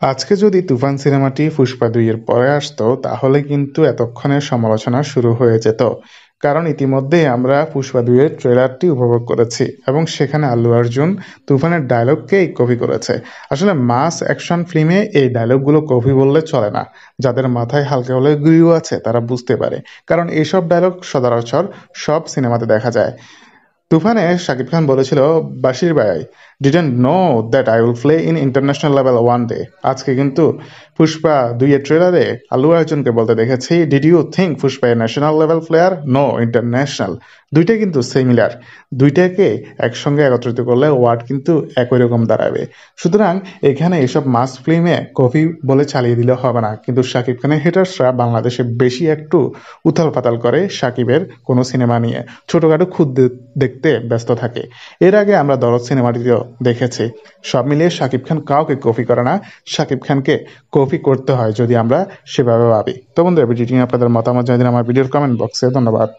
আজকে যদি তুফান সিনেমাটি পুষ্পা ২ এর পরে আসতো তাহলে কিন্তু এতক্ষণে সমালোচনা শুরু হয়ে যেত। কারণ ইতিমধ্যেই আমরা পুষ্পা ২ এর ট্রেলারটি উপভোগ করেছি এবং সেখানে আল্লু অর্জুন তুফানের ডায়লগকেই কপি করেছে। আসলে মাস অ্যাকশন ফিল্মে এই ডায়লগগুলো কপি বললে চলে না। যাদের মাথায় হালকা হলেও গুঁড়ো আছে তারা বুঝতে পারে। কারণ এসব ডায়লগ সচরাচর সব সিনেমাতে দেখা যায়। তুফানে শাকিব খান বলেছিল, বাশির ভাই didn't know that I will play in international level one day. আজকে কিন্তু পুষ্পা ২ এর ট্রেলারে আল্লু অর্জুনকে বলতে দেখেছি, did you think Pushpa a national level player? No, international. দুইটাই কিন্তু সিমিলার। দুইটাকে একসঙ্গে একত্রিত করলে ওয়ার্ড কিন্তু একই রকম দাঁড়াবে। সুতরাং এখানে এসব মাস ফিল্মে কপি বলে চালিয়ে দিলে হবে না। কিন্তু শাকিব খানের হেটার্সরা বাংলাদেশে বেশি একটু উথাল পাতাল করে শাকিবের কোনো সিনেমা নিয়ে ছোটখাটো খুদ দেখতে ব্যস্ত থাকে। এর আগে আমরা দরদ সিনেমাটিতেও দেখেছি। সব মিলিয়ে শাকিব খান কাউকে কপি করে না, শাকিব খানকে কপি করতে হয় যদি আমরা সেভাবে ভাবি। তো বন্ধুরা, ভিডিওটি নিয়ে আপনাদের মতামত জানিয়ে দিন আমার ভিডিওর কমেন্ট বক্সে। ধন্যবাদ।